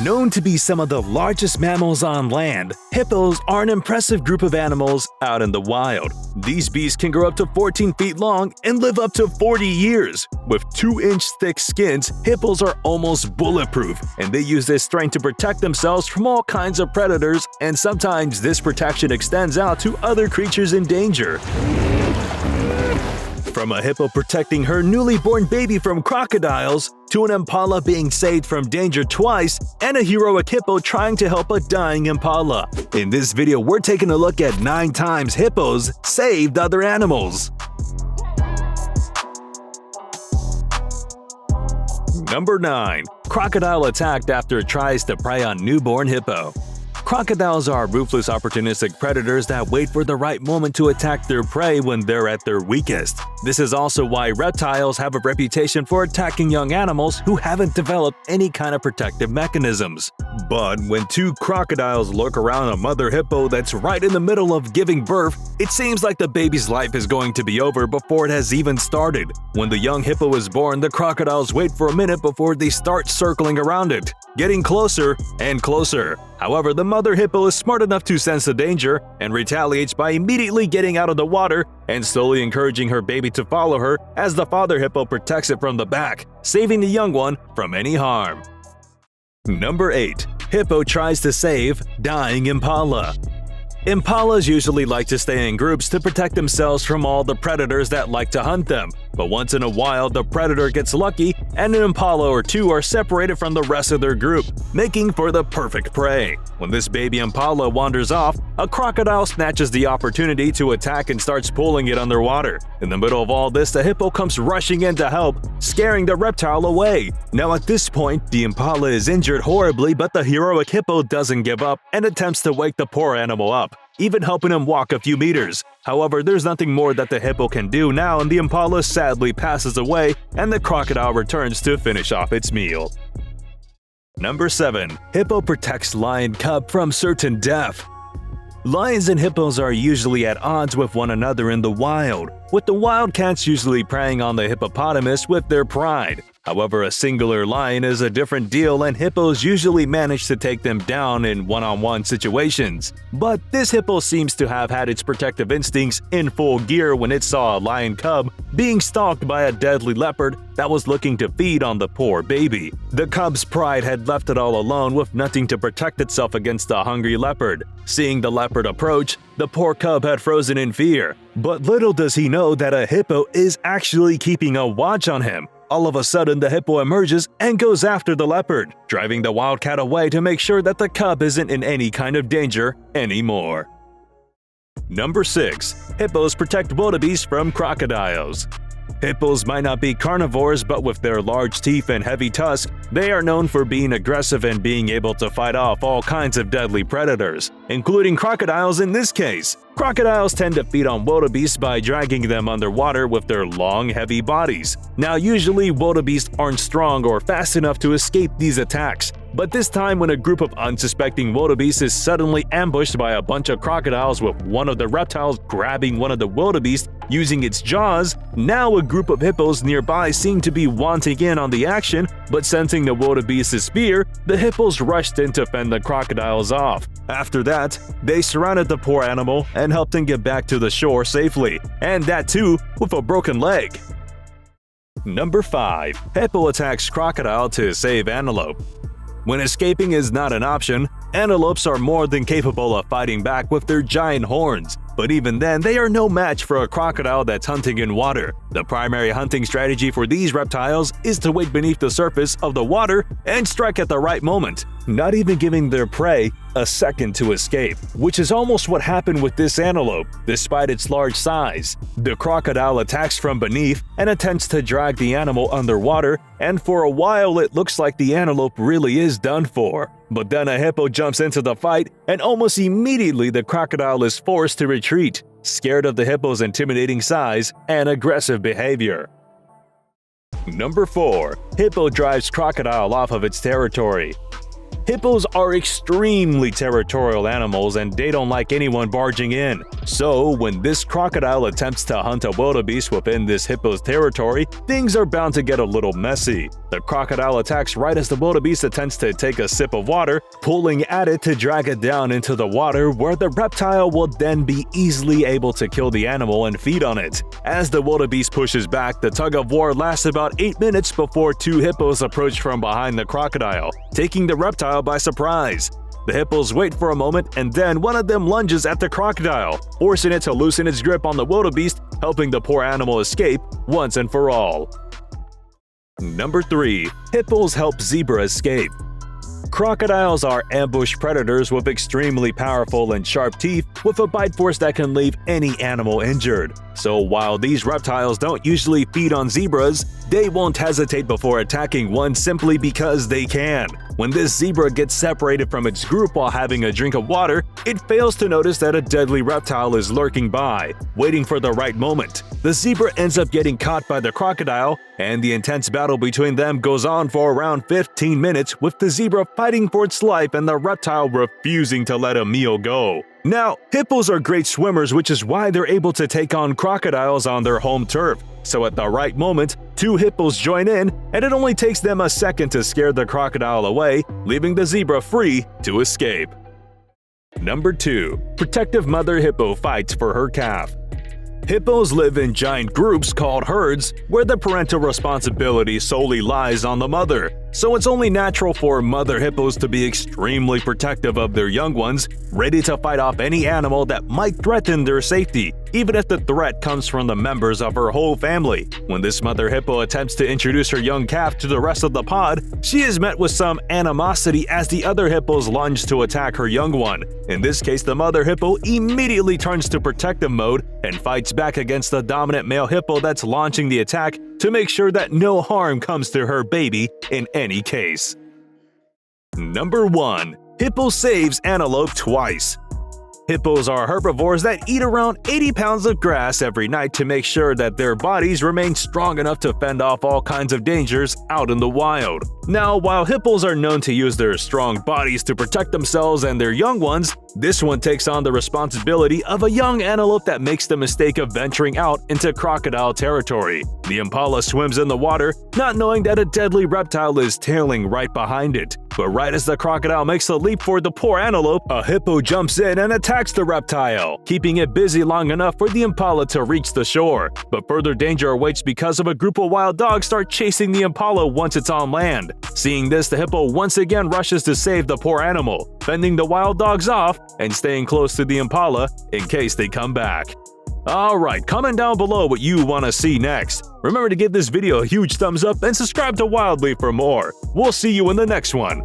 Known to be some of the largest mammals on land, hippos are an impressive group of animals out in the wild. These beasts can grow up to 14 feet long and live up to 40 years. With 2-inch thick skins, hippos are almost bulletproof, and they use this strength to protect themselves from all kinds of predators, and sometimes this protection extends out to other creatures in danger. From a hippo protecting her newly born baby from crocodiles, to an impala being saved from danger twice, and a heroic hippo trying to help a dying impala. In this video, we're taking a look at 9 times hippos saved other animals. Number 9. Crocodile attacked after it tries to prey on newborn hippo. Crocodiles are ruthless, opportunistic predators that wait for the right moment to attack their prey when they're at their weakest. This is also why reptiles have a reputation for attacking young animals who haven't developed any kind of protective mechanisms. But when 2 crocodiles lurk around a mother hippo that's right in the middle of giving birth, it seems like the baby's life is going to be over before it has even started. When the young hippo is born, the crocodiles wait for a minute before they start circling around it, getting closer and closer. However, the mother hippo is smart enough to sense the danger and retaliates by immediately getting out of the water and slowly encouraging her baby to follow her as the father hippo protects it from the back, saving the young one from any harm. Number 8. Hippo tries to save dying impala. Impalas usually like to stay in groups to protect themselves from all the predators that like to hunt them. But once in a while, the predator gets lucky and an impala or 2 are separated from the rest of their group, making for the perfect prey. When this baby impala wanders off, a crocodile snatches the opportunity to attack and starts pulling it underwater. In the middle of all this, the hippo comes rushing in to help, scaring the reptile away. Now at this point, the impala is injured horribly, but the heroic hippo doesn't give up and attempts to wake the poor animal up, even helping him walk a few meters. However, there's nothing more that the hippo can do now, and the impala sadly passes away and the crocodile returns to finish off its meal. Number 7. Hippo protects lion cub from certain death. Lions and hippos are usually at odds with one another in the wild, with the wildcats usually preying on the hippopotamus with their pride. However, a singular lion is a different deal, and hippos usually manage to take them down in one-on-one situations. But this hippo seems to have had its protective instincts in full gear when it saw a lion cub being stalked by a deadly leopard that was looking to feed on the poor baby. The cub's pride had left it all alone with nothing to protect itself against the hungry leopard. Seeing the leopard approach, the poor cub had frozen in fear. But little does he know that a hippo is actually keeping a watch on him. All of a sudden, the hippo emerges and goes after the leopard, driving the wildcat away to make sure that the cub isn't in any kind of danger anymore. Number 6. Hippos protect wildebeest from crocodiles. Hippos might not be carnivores, but with their large teeth and heavy tusks, they are known for being aggressive and being able to fight off all kinds of deadly predators, including crocodiles in this case. Crocodiles tend to feed on wildebeest by dragging them underwater with their long, heavy bodies. Now, usually wildebeest aren't strong or fast enough to escape these attacks, but this time when a group of unsuspecting wildebeest is suddenly ambushed by a bunch of crocodiles with one of the reptiles grabbing one of the wildebeest using its jaws, now a group of hippos nearby seem to be wanting in on the action, but sensing the wildebeest's fear, the hippos rushed in to fend the crocodiles off. After that, they surrounded the poor animal and helped him get back to the shore safely, and that too with a broken leg. Number 5. Hippo attacks crocodile to save antelope. When escaping is not an option, antelopes are more than capable of fighting back with their giant horns. But even then, they are no match for a crocodile that's hunting in water. The primary hunting strategy for these reptiles is to wait beneath the surface of the water and strike at the right moment, not even giving their prey a second to escape, which is almost what happened with this antelope. Despite its large size, the crocodile attacks from beneath and attempts to drag the animal underwater, and for a while it looks like the antelope really is done for. But then a hippo jumps into the fight, and almost immediately the crocodile is forced to retreat, scared of the hippo's intimidating size and aggressive behavior. Number 4. Hippo drives crocodile off of its territory. Hippos are extremely territorial animals and they don't like anyone barging in. So, when this crocodile attempts to hunt a wildebeest within this hippo's territory, things are bound to get a little messy. The crocodile attacks right as the wildebeest attempts to take a sip of water, pulling at it to drag it down into the water where the reptile will then be easily able to kill the animal and feed on it. As the wildebeest pushes back, the tug-of-war lasts about 8 minutes before two hippos approach from behind the crocodile, taking the reptile by surprise. The hippos wait for a moment and then one of them lunges at the crocodile, forcing it to loosen its grip on the wildebeest, helping the poor animal escape once and for all. Number 3. Hippos help zebra escape. Crocodiles are ambush predators with extremely powerful and sharp teeth with a bite force that can leave any animal injured. So while these reptiles don't usually feed on zebras, they won't hesitate before attacking one simply because they can. When this zebra gets separated from its group while having a drink of water, it fails to notice that a deadly reptile is lurking by, waiting for the right moment. The zebra ends up getting caught by the crocodile, and the intense battle between them goes on for around 15 minutes with the zebra fighting for its life and the reptile refusing to let a meal go. Now, hippos are great swimmers, which is why they're able to take on crocodiles on their home turf. So at the right moment, two hippos join in, and it only takes them a second to scare the crocodile away, leaving the zebra free to escape. Number 2. Protective mother hippo fights for her calf. Hippos live in giant groups called herds, where the parental responsibility solely lies on the mother. So it's only natural for mother hippos to be extremely protective of their young ones, ready to fight off any animal that might threaten their safety, even if the threat comes from the members of her whole family. When this mother hippo attempts to introduce her young calf to the rest of the pod, she is met with some animosity as the other hippos lunge to attack her young one. In this case, the mother hippo immediately turns to protective mode and fights back against the dominant male hippo that's launching the attack to make sure that no harm comes to her baby in any case. Number 1. Hippo saves antelope twice. Hippos are herbivores that eat around 80 pounds of grass every night to make sure that their bodies remain strong enough to fend off all kinds of dangers out in the wild. Now, while hippos are known to use their strong bodies to protect themselves and their young ones, this one takes on the responsibility of a young antelope that makes the mistake of venturing out into crocodile territory. The impala swims in the water, not knowing that a deadly reptile is tailing right behind it. But right as the crocodile makes a leap for the poor antelope, a hippo jumps in and attacks the reptile, keeping it busy long enough for the impala to reach the shore. But further danger awaits because of a group of wild dogs start chasing the impala once it's on land. Seeing this, the hippo once again rushes to save the poor animal, fending the wild dogs off and staying close to the impala in case they come back. Alright, comment down below what you want to see next. Remember to give this video a huge thumbs up and subscribe to Wildly for more. We'll see you in the next one.